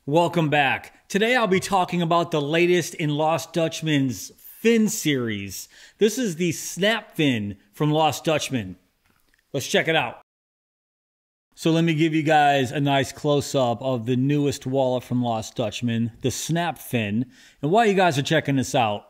Welcome back. Today I'll be talking about the latest in Lost Dutchman's fin series. This is the snap fin from Lost Dutchman. Let's check it out. So let me give you guys a nice close-up of the newest wallet from Lost Dutchman, the snap fin. And while you guys are checking this out,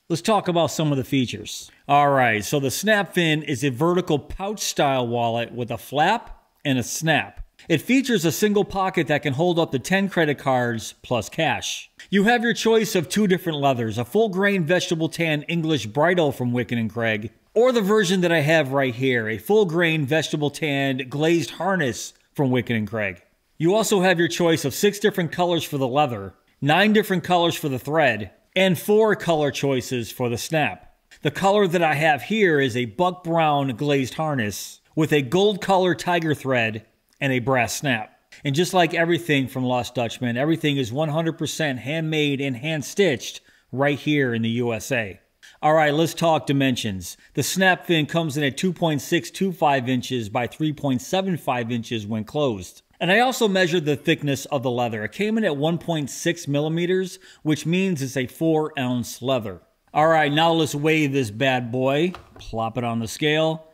let's talk about some of the features. Alright, so the snap fin is a vertical pouch style wallet with a flap and a snap. It features a single pocket that can hold up to 10 credit cards plus cash. You have your choice of two different leathers, a full grain vegetable tan English bridle from Wicked & Craig, or the version that I have right here, a full grain vegetable tanned glazed harness from Wicked & Craig. You also have your choice of 6 different colors for the leather, 9 different colors for the thread, and 4 color choices for the snap. The color that I have here is a buck brown glazed harness with a gold color tiger thread and a brass snap. And just like everything from Lost Dutchman, everything is 100% handmade and hand-stitched right here in the USA. Alright, let's talk dimensions. The snap fin comes in at 2.625 inches by 3.75 inches when closed. And I also measured the thickness of the leather. It came in at 1.6 millimeters, which means it's a 4-ounce leather. Alright, now let's weigh this bad boy. Plop it on the scale.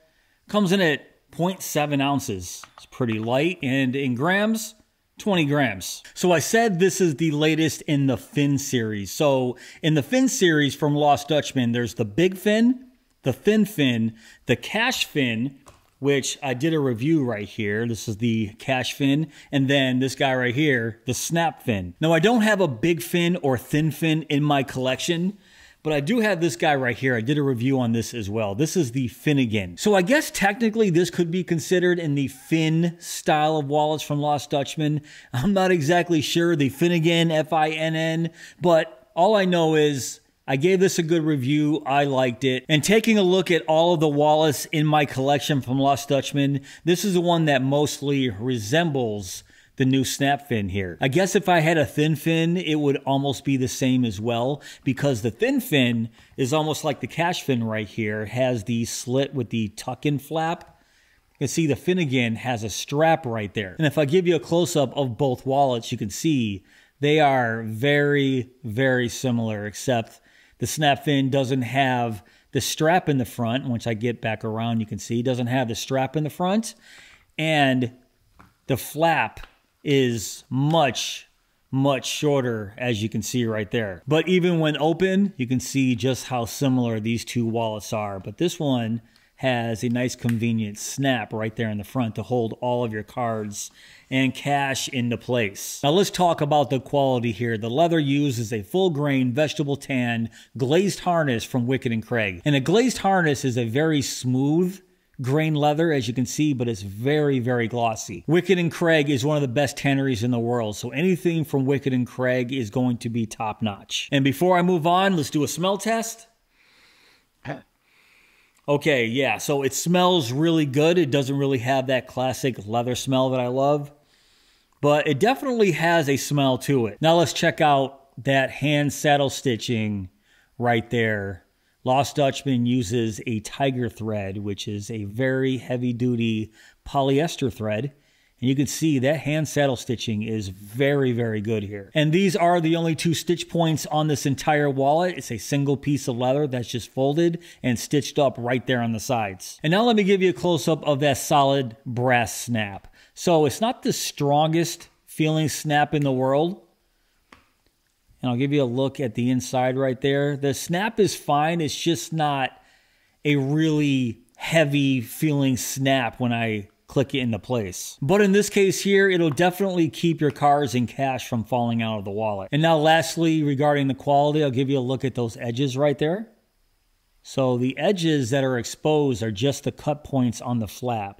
Comes in at 0.7 ounces. It's pretty light, and in grams, 20 grams. So I said this is the latest in the fin series. So in the fin series from Lost Dutchman, there's the big fin, the thin fin, the cash fin, which I did a review right here. This is the cash fin, and then this guy right here, the snap fin. Now I don't have a big fin or thin fin in my collection, but I do have this guy right here. I did a review on this as well. This is the Finnegan. So I guess technically this could be considered in the fin style of wallets from Lost Dutchman. I'm not exactly sure, the Finnegan, F-I-N-N, but all I know is I gave this a good review. I liked it. And taking a look at all of the wallets in my collection from Lost Dutchman, this is the one that mostly resembles the new snap fin here. I guess if I had a thin fin, it would almost be the same as well, because the thin fin is almost like the cash fin right here. It has the slit with the tuck-in flap. You can see the Finnegan has a strap right there. And if I give you a close-up of both wallets, you can see they are very, very similar, except the snap fin doesn't have the strap in the front. Once I get back around, you can see it doesn't have the strap in the front, and the flap is much shorter, as you can see right there. But even when open, you can see just how similar these two wallets are. But this one has a nice convenient snap right there in the front to hold all of your cards and cash into place. Now let's talk about the quality here. The leather used is a full grain vegetable tan glazed harness from Wicked & Craig. And a glazed harness is a very smooth grain leather, as you can see, but it's very, very glossy. Wicked & Craig is one of the best tanneries in the world, so anything from Wicked & Craig is going to be top-notch. And before I move on, let's do a smell test. Okay, yeah, so it smells really good. It doesn't really have that classic leather smell that I love, but it definitely has a smell to it. Now let's check out that hand saddle stitching right there. Lost Dutchman uses a tiger thread, which is a very heavy-duty polyester thread. And you can see that hand saddle stitching is very, very good here. And these are the only 2 stitch points on this entire wallet. It's a single piece of leather that's just folded and stitched up right there on the sides. And now let me give you a close-up of that solid brass snap. So it's not the strongest feeling snap in the world. And I'll give you a look at the inside right there. The snap is fine. It's just not a really heavy feeling snap when I click it into place. But in this case here, it'll definitely keep your cards and cash from falling out of the wallet. And now lastly, regarding the quality, I'll give you a look at those edges right there. So the edges that are exposed are just the cut points on the flap.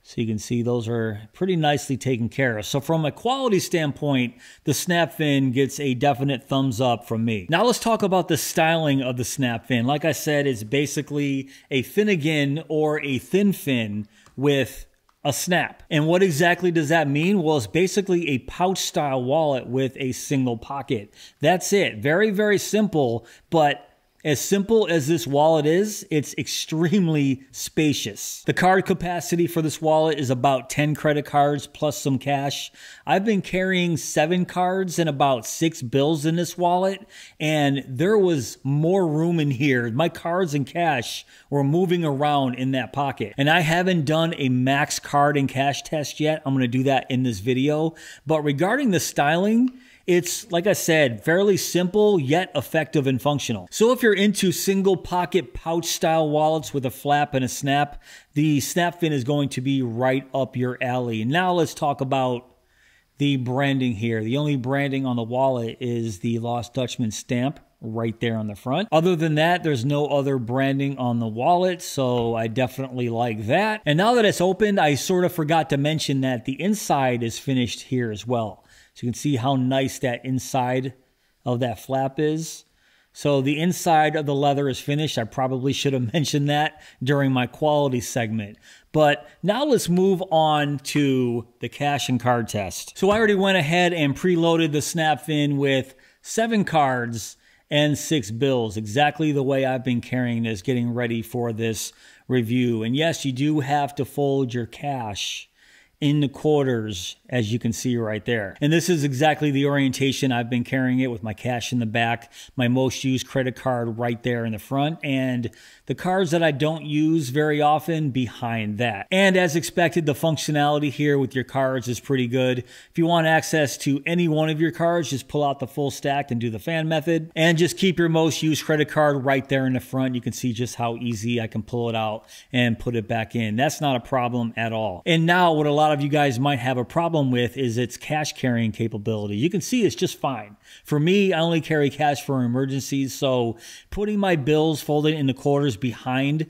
So you can see those are pretty nicely taken care of. So from a quality standpoint, the snap fin gets a definite thumbs up from me. Now let's talk about the styling of the snap fin. Like I said, it's basically a Finnegan or a thin fin with a snap. And what exactly does that mean? Well, it's basically a pouch style wallet with a single pocket. That's it. Very, very simple, but As simple as this wallet is, it's extremely spacious. The card capacity for this wallet is about 10 credit cards plus some cash. I've been carrying 7 cards and about 6 bills in this wallet, and there was more room in here. My cards and cash were moving around in that pocket. And I haven't done a max card and cash test yet. I'm going to do that in this video. But regarding the styling, it's, like I said, fairly simple yet effective and functional. So if you're into single pocket pouch style wallets with a flap and a snap, the snap fin is going to be right up your alley. Now let's talk about the branding here. The only branding on the wallet is the Lost Dutchman stamp right there on the front. Other than that, there's no other branding on the wallet, so I definitely like that. And now that it's opened, I sort of forgot to mention that the inside is finished here as well. So you can see how nice that inside of that flap is. So the inside of the leather is finished. I probably should have mentioned that during my quality segment. But now let's move on to the cash and card test. So I already went ahead and preloaded the snap fin with 7 cards and 6 bills, exactly the way I've been carrying this, getting ready for this review. And yes, you do have to fold your cash in the quarters, as you can see right there. And this is exactly the orientation I've been carrying it, with my cash in the back, my most used credit card right there in the front, and the cards that I don't use very often behind that. And as expected, the functionality here with your cards is pretty good. If you want access to any one of your cards, just pull out the full stack and do the fan method, and just keep your most used credit card right there in the front. You can see just how easy I can pull it out and put it back in. That's not a problem at all. And now what a lot of you guys might have a problem with is its cash carrying capability. You can see it's just fine. For me, I only carry cash for emergencies, so putting my bills folded in the quarters behind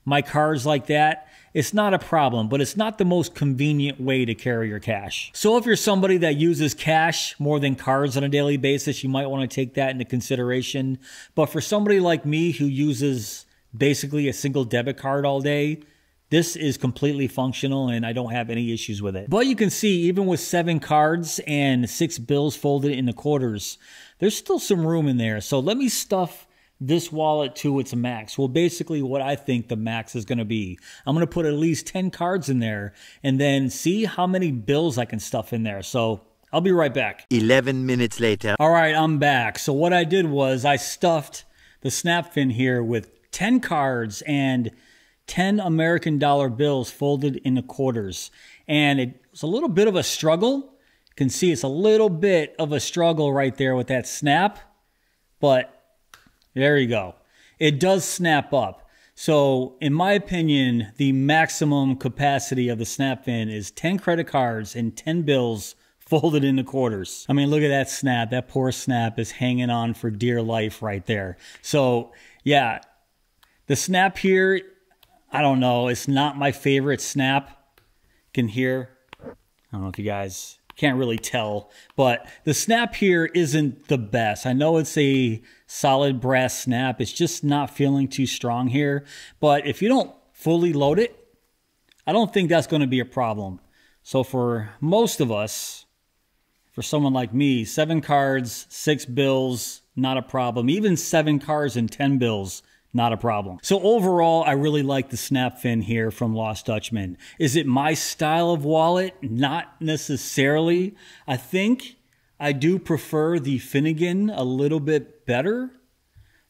my cards like that, it's not a problem, but it's not the most convenient way to carry your cash. So if you're somebody that uses cash more than cards on a daily basis, you might want to take that into consideration. But for somebody like me who uses basically a single debit card all day, this is completely functional and I don't have any issues with it. But you can see, even with 7 cards and 6 bills folded in the quarters, there's still some room in there. So let me stuff this wallet to its max. Well, basically what I think the max is going to be. I'm going to put at least 10 cards in there and then see how many bills I can stuff in there. So I'll be right back. 11 minutes later. All right, I'm back. So what I did was I stuffed the snap fin here with 10 cards and 10 American dollar bills folded in the quarters. And it was a little bit of a struggle. You can see it's a little bit of a struggle right there with that snap. But there you go. It does snap up. So in my opinion, the maximum capacity of the snap fin is 10 credit cards and 10 bills folded in the quarters. I mean, look at that snap. That poor snap is hanging on for dear life right there. So yeah, the snap here, I don't know. It's not my favorite snap. You can hear, I don't know if you guys can't really tell, but the snap here isn't the best. I know it's a solid brass snap. It's just not feeling too strong here. But if you don't fully load it, I don't think that's going to be a problem. So for most of us, for someone like me, 7 cards, 6 bills, not a problem. Even 7 cards and 10 bills, not a problem. So overall, I really like the snap fin here from Lost Dutchman. Is it my style of wallet? Not necessarily. I think I do prefer the Finnegan a little bit better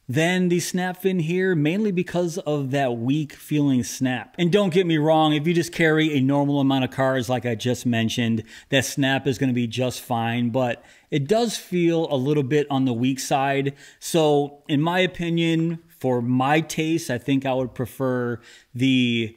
than the snap fin here, mainly because of that weak feeling snap. And don't get me wrong, if you just carry a normal amount of cards like I just mentioned, that snap is going to be just fine, but it does feel a little bit on the weak side. So in my opinion, for my taste, I think I would prefer the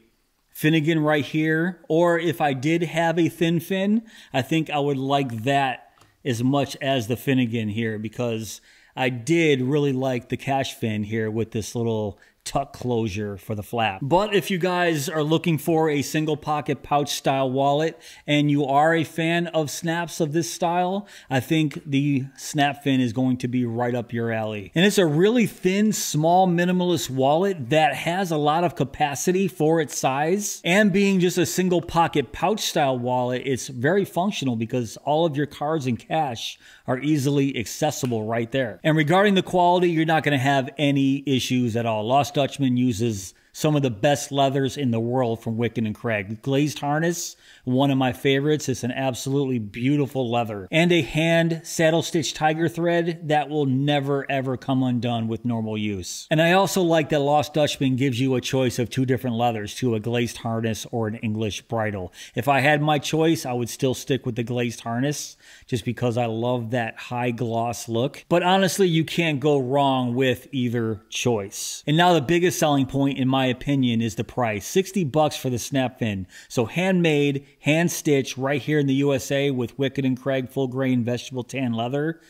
Finnegan right here. Or if I did have a thin fin, I think I would like that as much as the Finnegan here, because I did really like the cash fin here with this little tuck closure for the flap. But if you guys are looking for a single pocket pouch style wallet and you are a fan of snaps of this style, I think the snap fin is going to be right up your alley. And it's a really thin, small, minimalist wallet that has a lot of capacity for its size. And being just a single pocket pouch style wallet, it's very functional because all of your cards and cash are easily accessible right there. And regarding the quality, you're not going to have any issues at all. Lost Dutchman uses some of the best leathers in the world from Wicked and Craig. Glazed harness, one of my favorites. It's an absolutely beautiful leather. And a hand saddle stitch tiger thread that will never ever come undone with normal use. And I also like that Lost Dutchman gives you a choice of 2 different leathers, to a glazed harness or an English bridle. If I had my choice, I would still stick with the glazed harness just because I love that high gloss look. But honestly, you can't go wrong with either choice. And now the biggest selling point in my opinion is the price. 60 bucks for the snap fin. So handmade, hand stitched right here in the USA with Wicked and Craig full grain vegetable tan leather.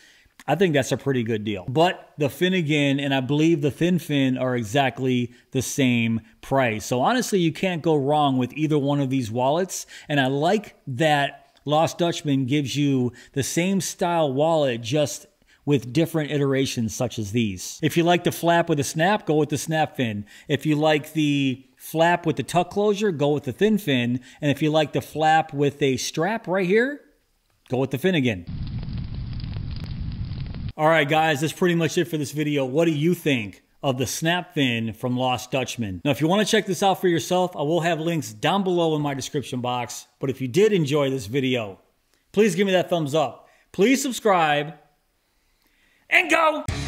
I think that's a pretty good deal. But the fin again, and I believe the thin fin are exactly the same price. So honestly, you can't go wrong with either one of these wallets. And I like that Lost Dutchman gives you the same style wallet, just with different iterations such as these. If you like the flap with a snap, go with the snap fin. If you like the flap with the tuck closure, go with the thin fin. And if you like the flap with a strap right here, go with the fin again. All right, guys, that's pretty much it for this video. What do you think of the snap fin from Lost Dutchman? Now, if you want to check this out for yourself, I will have links down below in my description box. But if you did enjoy this video, please give me that thumbs up. Please subscribe and go!